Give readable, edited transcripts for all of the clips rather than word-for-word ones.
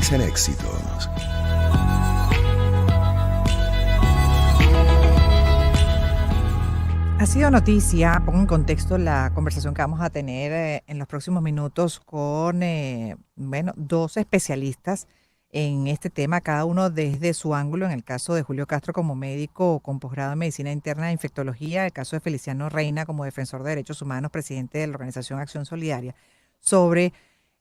País en Éxitos. Ha sido noticia, pongo en contexto la conversación que vamos a tener en los próximos minutos con, dos especialistas en este tema, cada uno desde su ángulo. En el caso de Julio Castro como médico con posgrado en Medicina Interna e Infectología, el caso de Feliciano Reina como defensor de derechos humanos, presidente de la Organización Acción Solidaria, sobre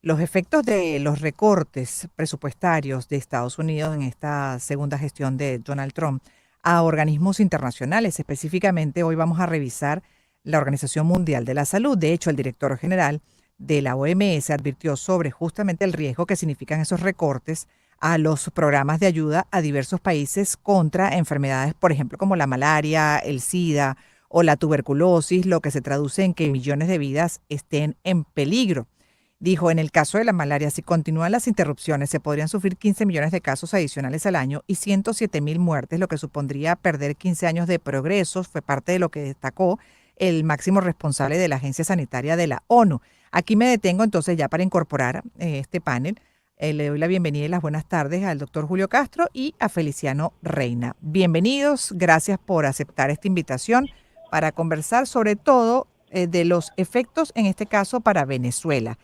los efectos de los recortes presupuestarios de Estados Unidos en esta segunda gestión de Donald Trump a organismos internacionales. Específicamente, hoy vamos a revisar la Organización Mundial de la Salud. De hecho, el director general de la OMS advirtió sobre justamente el riesgo que significan esos recortes a los programas de ayuda a diversos países contra enfermedades, por ejemplo, como la malaria, el SIDA o la tuberculosis, lo que se traduce en que millones de vidas estén en peligro. Dijo, en el caso de la malaria, si continúan las interrupciones, se podrían sufrir 15 millones de casos adicionales al año y 107.000 muertes, lo que supondría perder 15 años de progresos. Fue parte de lo que destacó el máximo responsable de la Agencia Sanitaria de la ONU. Aquí me detengo entonces ya para incorporar este panel. Le doy la bienvenida y las buenas tardes al doctor Julio Castro y a Feliciano Reina. Bienvenidos, gracias por aceptar esta invitación para conversar sobre todo de los efectos, en este caso, para Venezuela.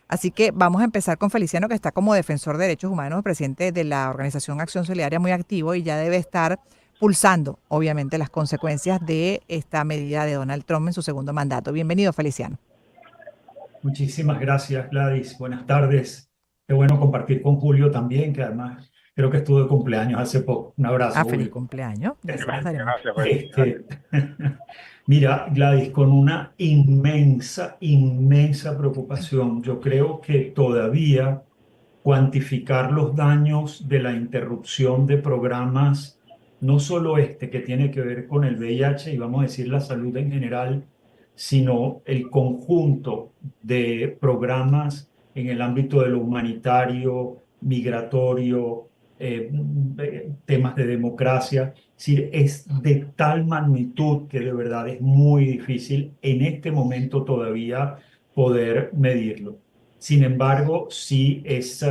Así que vamos a empezar con Feliciano, que está como defensor de derechos humanos, presidente de la Organización Acción Solidaria, muy activo y ya debe estar pulsando, obviamente, las consecuencias de esta medida de Donald Trump en su segundo mandato. Bienvenido, Feliciano. Muchísimas gracias, Gladys. Buenas tardes. Qué bueno compartir con Julio también, que además creo que estuvo de cumpleaños hace poco. Un abrazo, Feliz Julio. cumpleaños. Ya se lo daremos. Gracias, Felipe. Este, mira, Gladys, con una inmensa preocupación. Yo creo que todavía cuantificar los daños de la interrupción de programas, no solo este que tiene que ver con el VIH y vamos a decir la salud en general, sino el conjunto de programas en el ámbito de lo humanitario, migratorio, temas de democracia. Es decir, es de tal magnitud que de verdad es muy difícil en este momento todavía poder medirlo. Sin embargo, sí es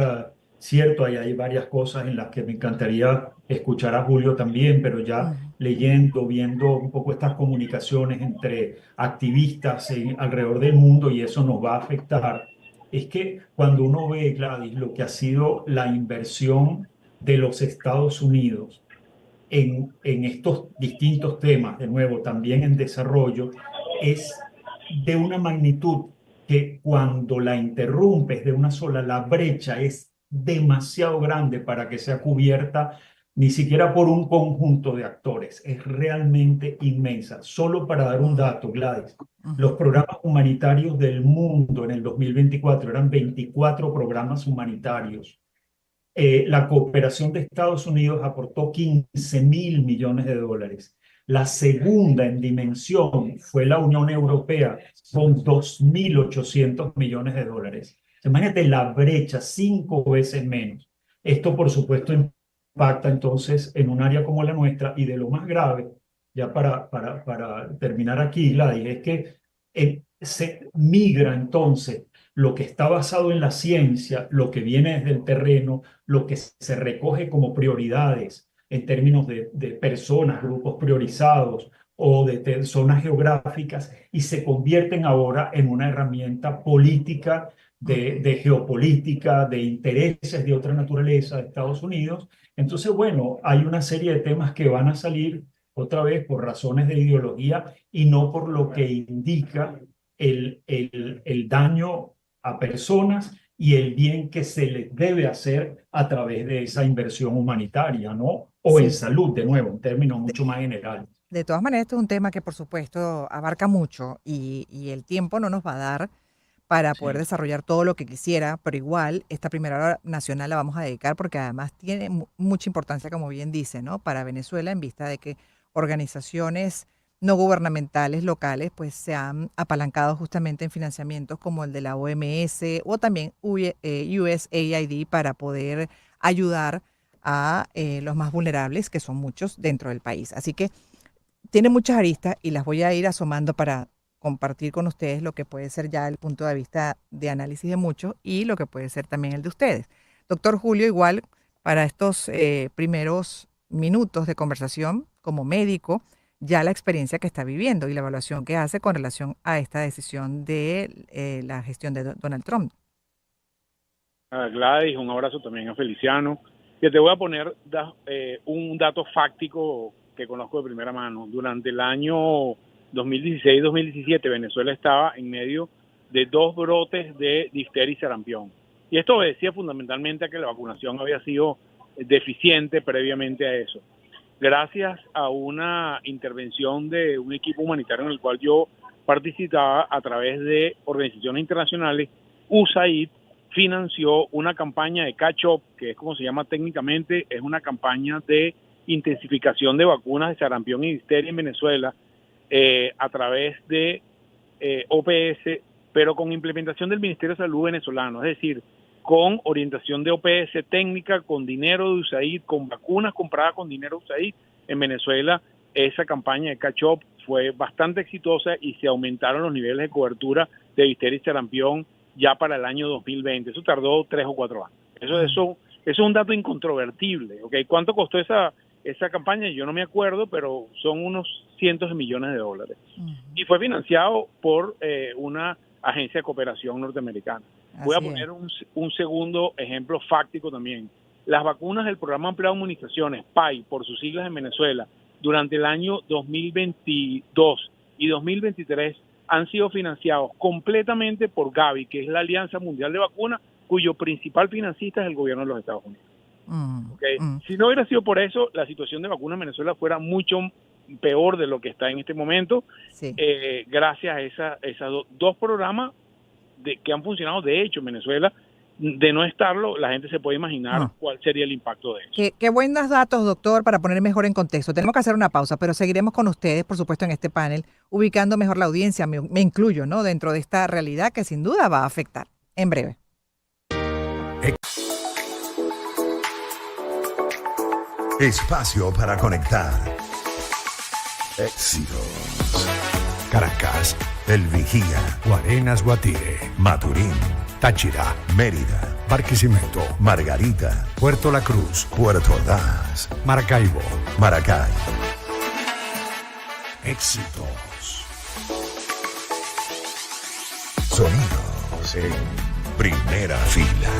cierto, hay varias cosas en las que me encantaría escuchar a Julio también, pero ya leyendo, viendo un poco estas comunicaciones entre activistas alrededor del mundo, y eso nos va a afectar, es que cuando uno ve, Gladys, lo que ha sido la inversión de los Estados Unidos en estos distintos temas, de nuevo, también en desarrollo, es de una magnitud que cuando la interrumpes de una sola, la brecha es demasiado grande para que sea cubierta ni siquiera por un conjunto de actores. Es realmente inmensa. Solo para dar un dato, Gladys, los programas humanitarios del mundo en el 2024 eran 24 programas humanitarios. La cooperación de Estados Unidos aportó 15.000 millones de dólares. La segunda en dimensión fue la Unión Europea con 2.800 millones de dólares. Imagínate la brecha, 5 veces menos. Esto, por supuesto, impacta entonces en un área como la nuestra, y de lo más grave, ya para terminar aquí, Gladys, es que se migra entonces lo que está basado en la ciencia, lo que viene desde el terreno, lo que se recoge como prioridades en términos de personas, grupos priorizados o de zonas geográficas, y se convierten ahora en una herramienta política, de geopolítica, de intereses de otra naturaleza de Estados Unidos. Entonces, bueno, hay una serie de temas que van a salir otra vez por razones de ideología y no por lo que indica el daño a personas y el bien que se les debe hacer a través de esa inversión humanitaria, ¿no? O en salud, de nuevo, en términos mucho más generales. De todas maneras, esto es un tema que, por supuesto, abarca mucho y el tiempo no nos va a dar para poder desarrollar todo lo que quisiera, pero igual esta primera hora nacional la vamos a dedicar porque además tiene mucha importancia, como bien dice, ¿no? Para Venezuela, en vista de que organizaciones no gubernamentales locales pues se han apalancado justamente en financiamientos como el de la OMS o también USAID para poder ayudar a los más vulnerables, que son muchos dentro del país. Así que tiene muchas aristas y las voy a ir asomando para compartir con ustedes lo que puede ser ya el punto de vista de análisis de muchos y lo que puede ser también el de ustedes. Doctor Julio, igual para estos primeros minutos de conversación como médico, ya la experiencia que está viviendo y la evaluación que hace con relación a esta decisión de la gestión de Donald Trump. A Gladys, un abrazo también a Feliciano, que te voy a poner un dato fáctico que conozco de primera mano. Durante el año 2016-2017, Venezuela estaba en medio de 2 brotes de difteria y sarampión. Y esto obedecía fundamentalmente a que la vacunación había sido deficiente previamente a eso. Gracias a una intervención de un equipo humanitario en el cual yo participaba a través de organizaciones internacionales, USAID financió una campaña de catch-up, que es como se llama técnicamente, es una campaña de intensificación de vacunas de sarampión y difteria en Venezuela a través de OPS, pero con implementación del Ministerio de Salud venezolano, es decir, con orientación de OPS técnica, con dinero de USAID, con vacunas compradas con dinero de USAID. En Venezuela esa campaña de catch-up fue bastante exitosa y se aumentaron los niveles de cobertura de difteria y sarampión ya para el año 2020. Eso tardó 3 o 4 años. Eso es un dato incontrovertible. ¿Okay? ¿Cuánto costó esa campaña? Yo no me acuerdo, pero son unos cientos de millones de dólares. Y fue financiado por una agencia de cooperación norteamericana. Voy a poner un segundo ejemplo fáctico también. Las vacunas del Programa Ampliado de Inmunizaciones, PAI, por sus siglas en Venezuela, durante el año 2022 y 2023 han sido financiados completamente por Gavi, que es la Alianza Mundial de Vacunas, cuyo principal financista es el gobierno de los Estados Unidos. ¿Okay? Si no hubiera sido por eso, la situación de vacunas en Venezuela fuera mucho peor de lo que está en este momento, gracias a esos 2 programas que han funcionado de hecho en Venezuela. De no estarlo, la gente se puede imaginar cuál sería el impacto de eso. Qué buenos datos, doctor, para poner mejor en contexto. Tenemos que hacer una pausa, pero seguiremos con ustedes, por supuesto, en este panel, ubicando mejor la audiencia, me incluyo, ¿no? Dentro de esta realidad que sin duda va a afectar. En breve. Espacio para conectar. Éxitos. Caracas, El Vigía, Guarenas, Guatire, Maturín, Táchira, Mérida, Barquisimeto, Margarita, Puerto La Cruz, Puerto Ordaz, Maracaibo. Maracay. Éxitos. Sonidos en primera fila.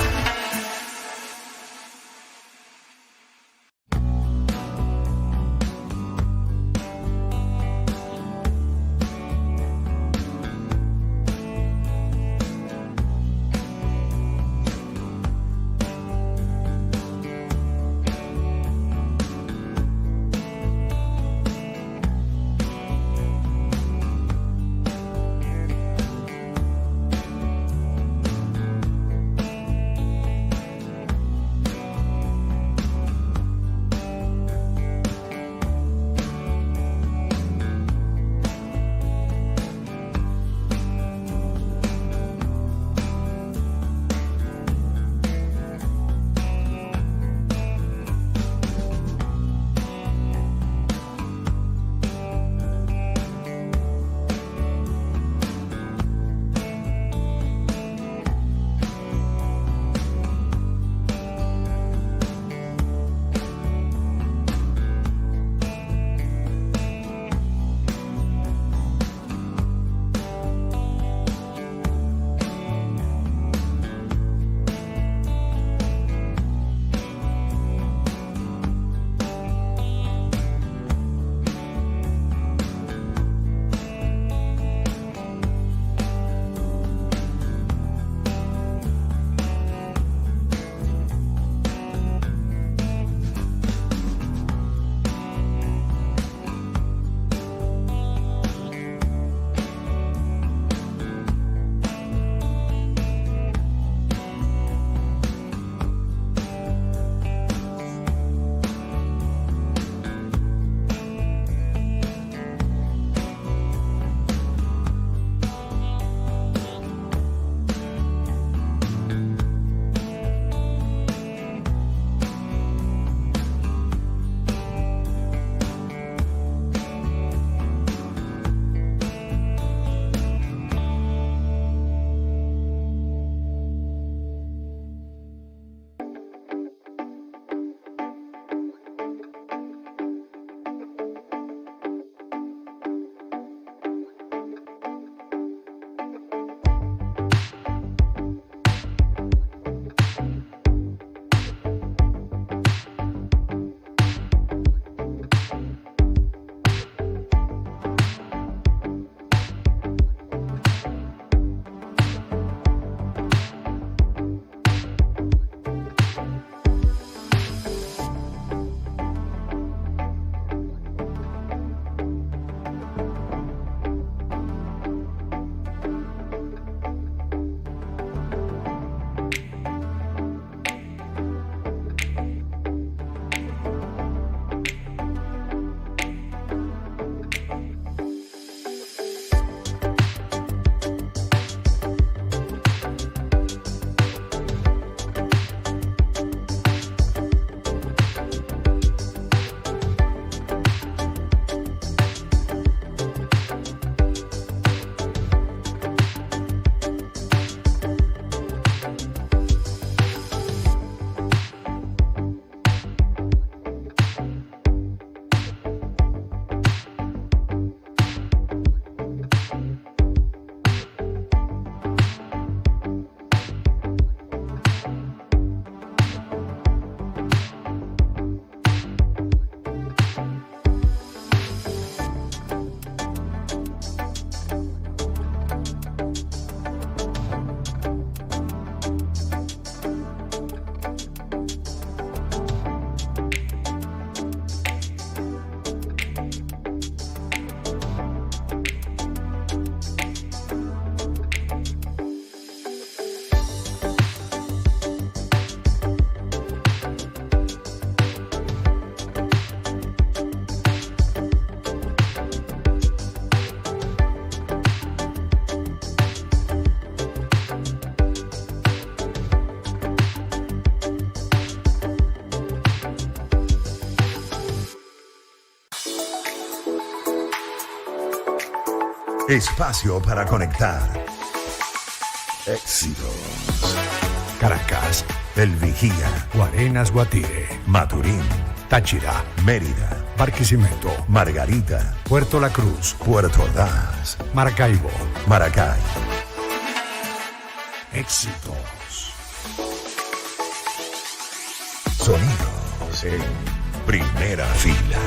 Espacio para conectar. Éxitos. Caracas, El Vigía, Guarenas, Guatire, Maturín, Táchira, Mérida, Barquisimeto, Margarita, Puerto La Cruz, Puerto Ordaz, Maracaibo. Maracay. Éxitos. Sonidos en primera fila.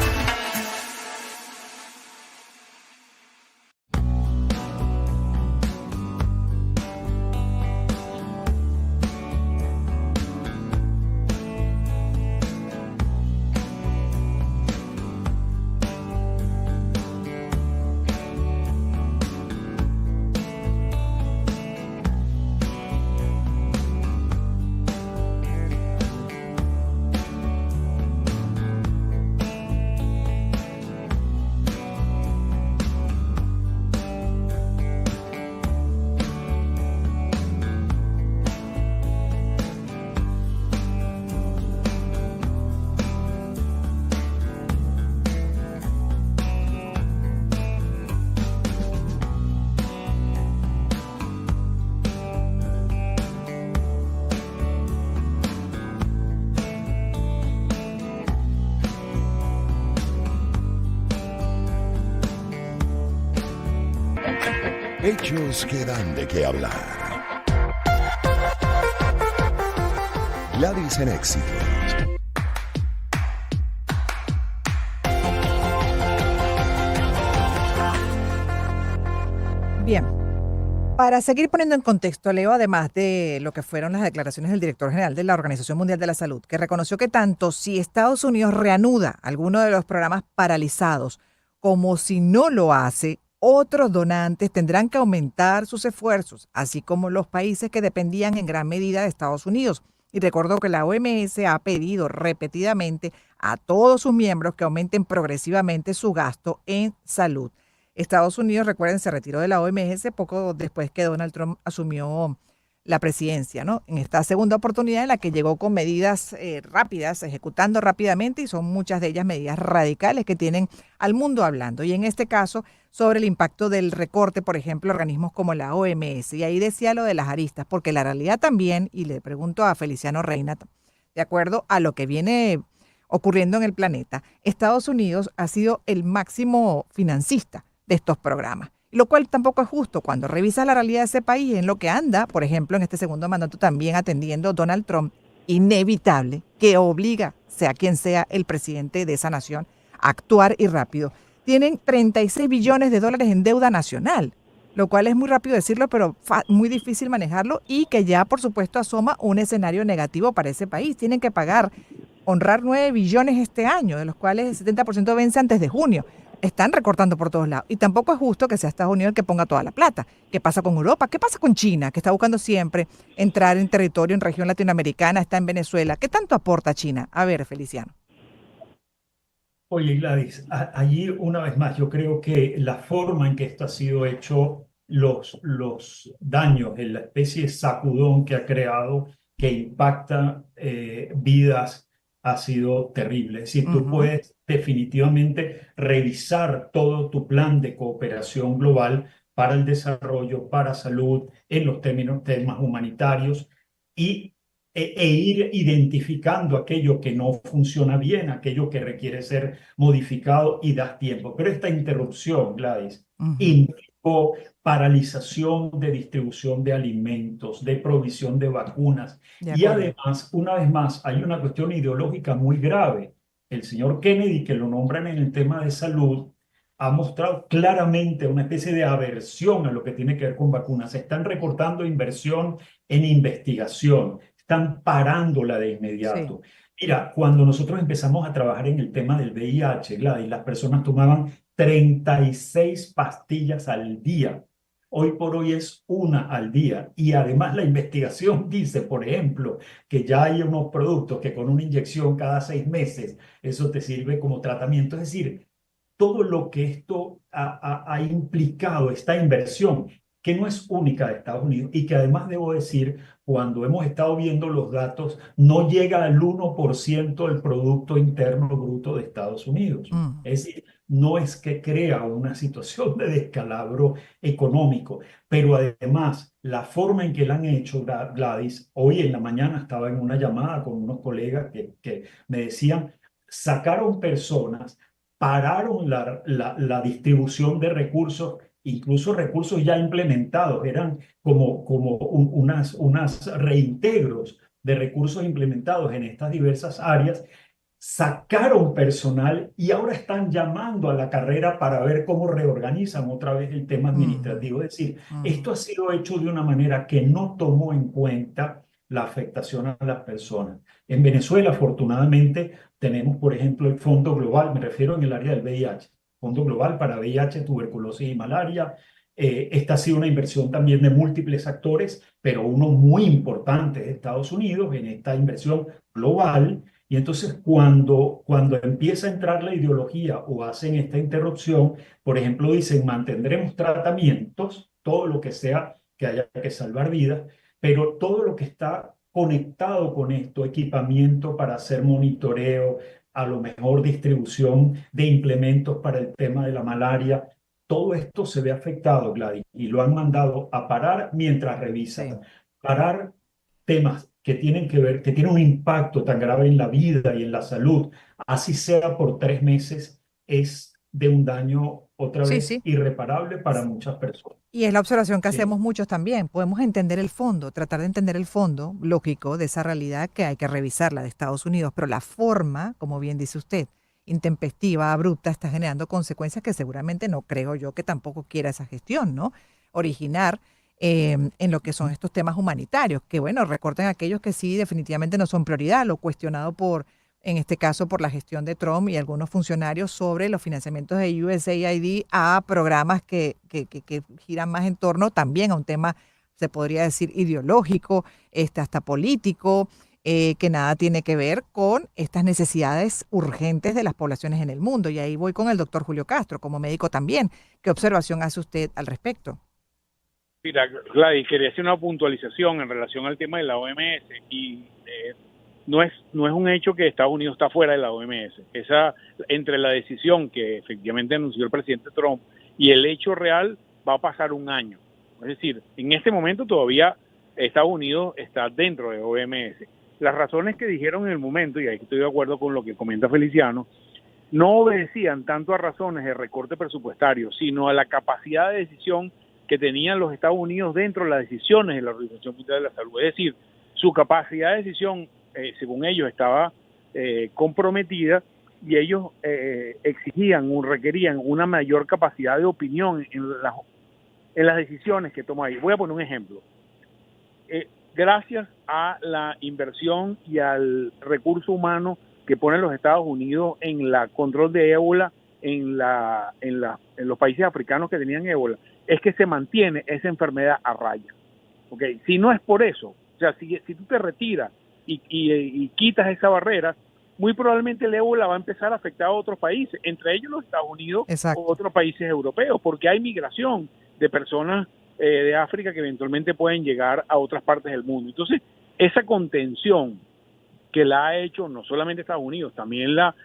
Hechos que dan de qué hablar. Gladys en Éxitos. Bien, para seguir poniendo en contexto, Leo, además de lo que fueron las declaraciones del director general de la Organización Mundial de la Salud, que reconoció que tanto si Estados Unidos reanuda alguno de los programas paralizados como si no lo hace, otros donantes tendrán que aumentar sus esfuerzos, así como los países que dependían en gran medida de Estados Unidos. Y recordó que la OMS ha pedido repetidamente a todos sus miembros que aumenten progresivamente su gasto en salud. Estados Unidos, recuerden, se retiró de la OMS poco después que Donald Trump asumió la presidencia, ¿no? En esta segunda oportunidad en la que llegó con medidas rápidas, ejecutando rápidamente, y son muchas de ellas medidas radicales que tienen al mundo hablando. Y en este caso, sobre el impacto del recorte, por ejemplo, organismos como la OMS. Y ahí decía lo de las aristas, porque la realidad también, y le pregunto a Feliciano Reina, de acuerdo a lo que viene ocurriendo en el planeta, Estados Unidos ha sido el máximo financista de estos programas. Lo cual tampoco es justo cuando revisas la realidad de ese país en lo que anda, por ejemplo, en este segundo mandato también atendiendo Donald Trump, inevitable, que obliga, sea quien sea el presidente de esa nación, a actuar y rápido. Tienen 36 billones de dólares en deuda nacional, lo cual es muy rápido decirlo, pero muy difícil manejarlo, y que ya, por supuesto, asoma un escenario negativo para ese país. Tienen que honrar 9 billones este año, de los cuales el 70% vence antes de junio. Están recortando por todos lados. Y tampoco es justo que sea Estados Unidos el que ponga toda la plata. ¿Qué pasa con Europa? ¿Qué pasa con China, que está buscando siempre entrar en territorio, en región latinoamericana, está en Venezuela? ¿Qué tanto aporta China? A ver, Feliciano. Oye, Gladys, allí una vez más, yo creo que la forma en que esto ha sido hecho, los daños, la especie de sacudón que ha creado, que impacta vidas, ha sido terrible. Es decir, tú puedes definitivamente revisar todo tu plan de cooperación global para el desarrollo, para salud, en los temas humanitarios, e ir identificando aquello que no funciona bien, aquello que requiere ser modificado, y das tiempo. Pero esta interrupción, Gladys, implicó paralización de distribución de alimentos, de provisión de vacunas. Y además, una vez más, hay una cuestión ideológica muy grave. El señor Kennedy, que lo nombran en el tema de salud, ha mostrado claramente una especie de aversión a lo que tiene que ver con vacunas. Se están recortando inversión en investigación, están parándola de inmediato. Sí. Mira, cuando nosotros empezamos a trabajar en el tema del VIH, Gladys, las personas tomaban 36 pastillas al día. Hoy por hoy es una al día. Y además la investigación dice, por ejemplo, que ya hay unos productos que con una inyección cada 6 meses, eso te sirve como tratamiento. Es decir, todo lo que esto ha implicado, esta inversión, que no es única de Estados Unidos y que además debo decir, cuando hemos estado viendo los datos, no llega al 1% del Producto Interno Bruto de Estados Unidos. Mm. Es decir, no es que crea una situación de descalabro económico, pero además la forma en que la han hecho, Gladys, hoy en la mañana estaba en una llamada con unos colegas que me decían, sacaron personas, pararon la distribución de recursos, incluso recursos ya implementados, eran como unas reintegros de recursos implementados en estas diversas áreas, sacaron personal y ahora están llamando a la carrera para ver cómo reorganizan otra vez el tema Ujú, administrativo. Es decir, ujú. esto ha sido hecho de una manera que no tomó en cuenta la afectación a las personas. En Venezuela, afortunadamente, tenemos, por ejemplo, el Fondo Global, me refiero en el área del VIH, Fondo Global para VIH, tuberculosis y malaria. Esta ha sido una inversión también de múltiples actores, pero uno muy importante de Estados Unidos en esta inversión global. Y entonces cuando empieza a entrar la ideología o hacen esta interrupción, por ejemplo, dicen mantendremos tratamientos, todo lo que sea que haya que salvar vidas, pero todo lo que está conectado con esto, equipamiento para hacer monitoreo, a lo mejor distribución de implementos para el tema de la malaria, todo esto se ve afectado, Gladys, y lo han mandado a parar mientras Sí. revisan. Parar temas que tienen que ver, que tienen un impacto tan grave en la vida y en la salud, así sea por 3 meses, es de un daño otra Sí, vez sí. irreparable para muchas personas. Y es la observación que Sí, hacemos muchos también. Podemos entender el fondo, tratar de entender el fondo lógico de esa realidad que hay que revisarla de Estados Unidos, pero la forma, como bien dice usted, intempestiva, abrupta, está generando consecuencias que seguramente no creo yo que tampoco quiera esa gestión, ¿no? Originar en lo que son estos temas humanitarios, que bueno, recorten aquellos que sí definitivamente no son prioridad, lo cuestionado por, en este caso, por la gestión de Trump y algunos funcionarios sobre los financiamientos de USAID a programas que giran más en torno también a un tema, se podría decir, ideológico, hasta político, que nada tiene que ver con estas necesidades urgentes de las poblaciones en el mundo. Y ahí voy con el doctor Julio Castro, como médico también. ¿Qué observación hace usted al respecto? Mira, Gladys, quería hacer una puntualización en relación al tema de la OMS y no es un hecho que Estados Unidos está fuera de la OMS. Entre la decisión que efectivamente anunció el presidente Trump y el hecho real va a pasar un año. Es decir, en este momento todavía Estados Unidos está dentro de OMS. Las razones que dijeron en el momento, y ahí estoy de acuerdo con lo que comenta Feliciano, no obedecían tanto a razones de recorte presupuestario, sino a la capacidad de decisión que tenían los Estados Unidos dentro de las decisiones de la Organización Mundial de la Salud. Es decir, su capacidad de decisión, según ellos, estaba comprometida y ellos requerían una mayor capacidad de opinión en las decisiones que toma ahí. Voy a poner un ejemplo. Gracias a la inversión y al recurso humano que ponen los Estados Unidos en la control de ébola en los países africanos que tenían ébola, es que se mantiene esa enfermedad a raya. ¿Okay? Si no es por eso, o sea, si tú te retiras y quitas esa barrera, muy probablemente el ébola va a empezar a afectar a otros países, entre ellos los Estados Unidos o Exacto. otros países europeos, porque hay migración de personas de África que eventualmente pueden llegar a otras partes del mundo. Entonces, esa contención que la ha hecho no solamente Estados Unidos, también la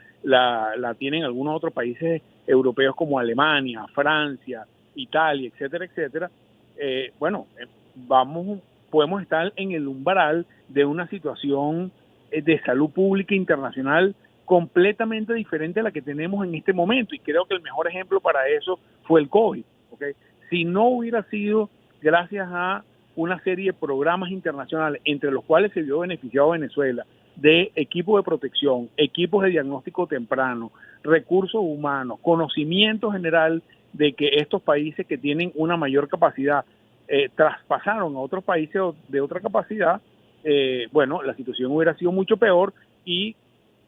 tienen algunos otros países europeos como Alemania, Francia, Italia, etcétera, etcétera. Podemos estar en el umbral de una situación de salud pública internacional completamente diferente a la que tenemos en este momento, y creo que el mejor ejemplo para eso fue el COVID, ¿okay? Si no hubiera sido gracias a una serie de programas internacionales, entre los cuales se vio beneficiado Venezuela, de equipos de protección, equipos de diagnóstico temprano, recursos humanos, conocimiento general de que estos países que tienen una mayor capacidad traspasaron a otros países de otra capacidad, la situación hubiera sido mucho peor. Y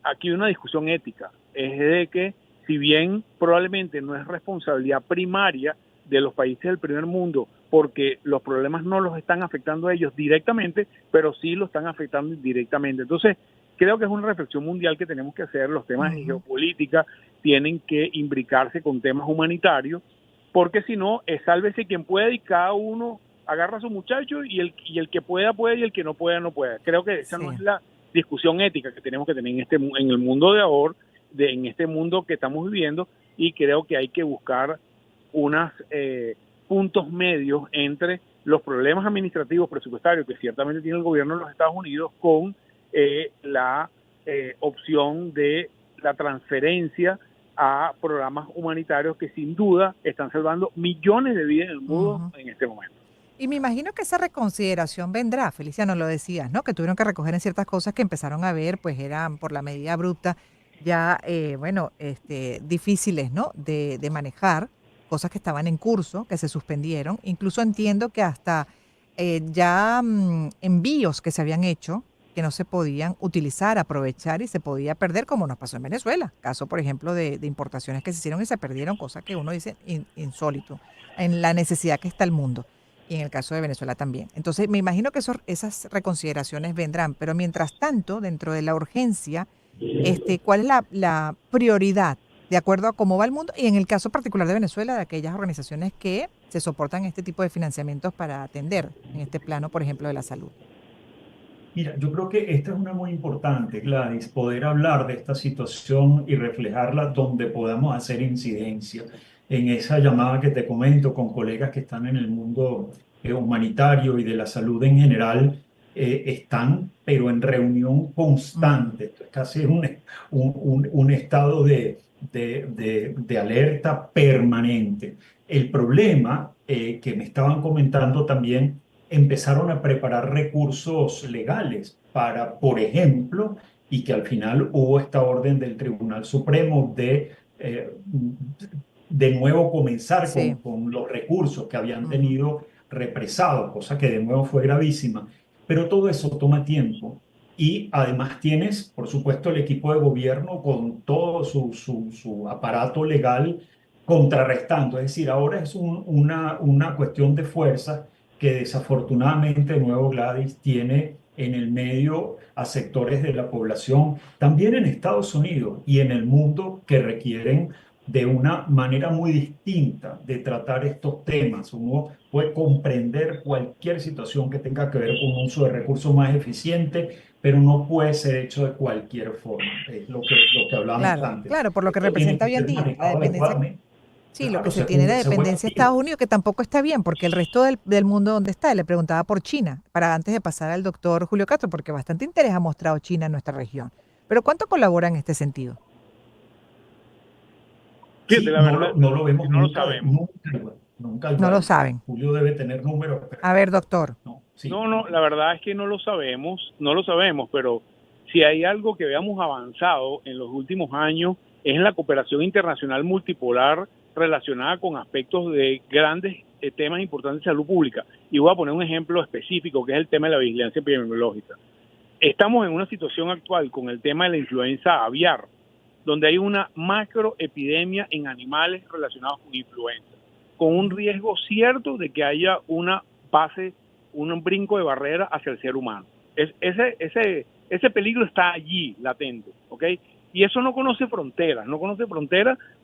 aquí hay una discusión ética, es de que si bien probablemente no es responsabilidad primaria de los países del primer mundo, porque los problemas no los están afectando a ellos directamente, pero sí los están afectando indirectamente. Entonces, creo que es una reflexión mundial que tenemos que hacer. Los temas de geopolítica tienen que imbricarse con temas humanitarios, porque si no, sálvese quien pueda y cada uno agarra a su muchacho y el que pueda puede y el que no pueda no puede. Creo que esa no es la discusión ética que tenemos que tener en el mundo de ahora, en este mundo que estamos viviendo, y creo que hay que buscar unos puntos medios entre los problemas administrativos presupuestarios que ciertamente tiene el gobierno de los Estados Unidos con la opción de la transferencia a programas humanitarios que sin duda están salvando millones de vidas en el mundo en este momento. Y me imagino que esa reconsideración vendrá, Feliciano, lo decías, ¿no? Que tuvieron que recoger en ciertas cosas que empezaron a ver, pues eran por la medida abrupta, ya, difíciles, ¿no? De manejar, cosas que estaban en curso, que se suspendieron. Incluso entiendo que hasta envíos que se habían hecho, que no se podían utilizar, aprovechar y se podía perder, como nos pasó en Venezuela. Caso, por ejemplo, de importaciones que se hicieron y se perdieron, cosas que uno dice insólito, en la necesidad que está el mundo. Y en el caso de Venezuela también. Entonces, me imagino que esas reconsideraciones vendrán, pero mientras tanto, dentro de la urgencia, ¿cuál es la prioridad de acuerdo a cómo va el mundo? Y en el caso particular de Venezuela, de aquellas organizaciones que se soportan este tipo de financiamientos para atender en este plano, por ejemplo, de la salud. Mira, yo creo que esta es una muy importante, Gladys, poder hablar de esta situación y reflejarla donde podamos hacer incidencia. En esa llamada que te comento con colegas que están en el mundo humanitario y de la salud en general, están, pero en reunión constante. Esto es casi un estado de alerta permanente. El problema que me estaban comentando también, empezaron a preparar recursos legales para, por ejemplo, y que al final hubo esta orden del Tribunal Supremo de nuevo comenzar con los recursos que habían tenido represados, cosa que de nuevo fue gravísima. Pero todo eso toma tiempo. Y además tienes, por supuesto, el equipo de gobierno con todo su aparato legal contrarrestando. Es decir, ahora es una cuestión de fuerza que desafortunadamente, de nuevo, Gladys, tiene en el medio a sectores de la población, también en Estados Unidos y en el mundo, que requieren de una manera muy distinta de tratar estos temas. Uno puede comprender cualquier situación que tenga que ver con un uso de recursos más eficiente, pero no puede ser hecho de cualquier forma. Es lo que hablábamos antes. Claro, por lo que representa hoy en día la dependencia. Sí, lo que se tiene de dependencia de Estados Unidos, que tampoco está bien, porque el resto del mundo donde está, le preguntaba por China, para antes de pasar al doctor Julio Castro, porque bastante interés ha mostrado China en nuestra región. Pero ¿cuánto colabora en este sentido? Sí, no lo vemos, no lo sabemos. Nunca no lo saben. Julio debe tener números. A ver, doctor. No, la verdad es que no lo sabemos, pero si hay algo que habíamos avanzado en los últimos años es en la cooperación internacional multipolar relacionada con aspectos de grandes temas importantes de salud pública. Y voy a poner un ejemplo específico, que es el tema de la vigilancia epidemiológica. Estamos en una situación actual con el tema de la influenza aviar, donde hay una macroepidemia en animales relacionados con influenza, con un riesgo cierto de que haya un brinco de barrera hacia el ser humano. Ese peligro está allí, latente, ¿ok? Y eso no conoce fronteras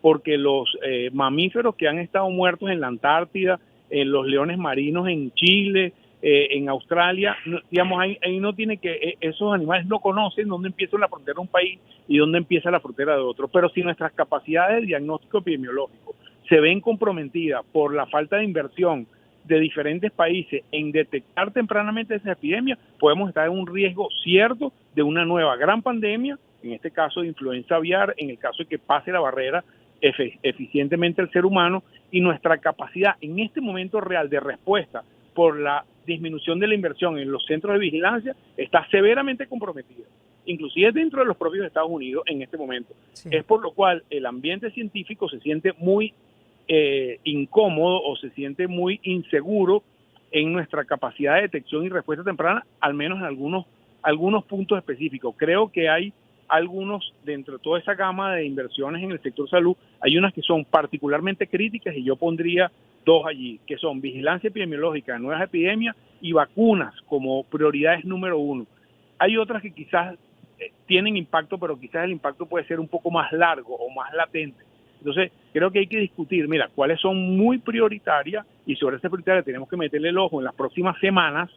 porque los mamíferos que han estado muertos en la Antártida, los leones marinos en Chile, en Australia, digamos, ahí no tiene que, esos animales no conocen dónde empieza la frontera de un país y dónde empieza la frontera de otro. Pero si nuestras capacidades de diagnóstico epidemiológico se ven comprometidas por la falta de inversión de diferentes países en detectar tempranamente esa epidemia, podemos estar en un riesgo cierto de una nueva gran pandemia, en este caso de influenza aviar, en el caso de que pase la barrera eficientemente al ser humano, y nuestra capacidad en este momento real de respuesta por la disminución de la inversión en los centros de vigilancia está severamente comprometida, inclusive dentro de los propios Estados Unidos en este momento. Sí. Es por lo cual el ambiente científico se siente muy incómodo o se siente muy inseguro en nuestra capacidad de detección y respuesta temprana, al menos en algunos puntos específicos. Creo que hay algunos, dentro de toda esa gama de inversiones en el sector salud, hay unas que son particularmente críticas y yo pondría dos allí, que son vigilancia epidemiológica, nuevas epidemias y vacunas como prioridades número uno. Hay otras que quizás tienen impacto, pero quizás el impacto puede ser un poco más largo o más latente. Entonces, creo que hay que discutir, mira, cuáles son muy prioritarias y sobre esas prioritarias tenemos que meterle el ojo en las próximas semanas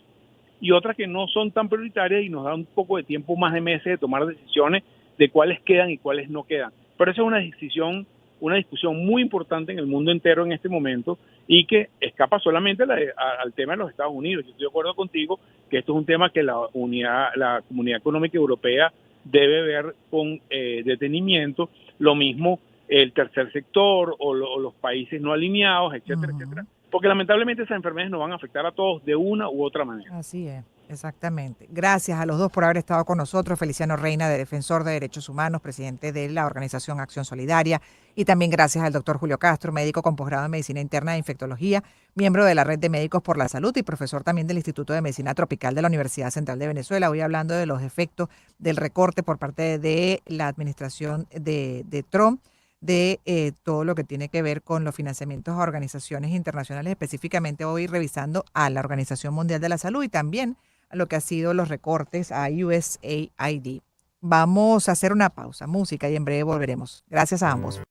y otras que no son tan prioritarias y nos da un poco de tiempo, más de meses, de tomar decisiones de cuáles quedan y cuáles no quedan. Pero esa es una discusión muy importante en el mundo entero en este momento y que escapa solamente al tema de los Estados Unidos. Yo estoy de acuerdo contigo que esto es un tema que la Comunidad Económica Europea debe ver con detenimiento, lo mismo el tercer sector o los países no alineados, etcétera, etcétera, porque lamentablemente esas enfermedades nos van a afectar a todos de una u otra manera. Así es, exactamente. Gracias a los dos por haber estado con nosotros. Feliciano Reina, de Defensor de Derechos Humanos, presidente de la organización Acción Solidaria, y también gracias al doctor Julio Castro, médico con posgrado en Medicina Interna e Infectología, miembro de la Red de Médicos por la Salud y profesor también del Instituto de Medicina Tropical de la Universidad Central de Venezuela. Hoy hablando de los efectos del recorte por parte de la administración de Trump, de todo lo que tiene que ver con los financiamientos a organizaciones internacionales, específicamente hoy revisando a la Organización Mundial de la Salud y también a lo que ha sido los recortes a USAID. Vamos a hacer una pausa, música, y en breve volveremos. Gracias a ambos.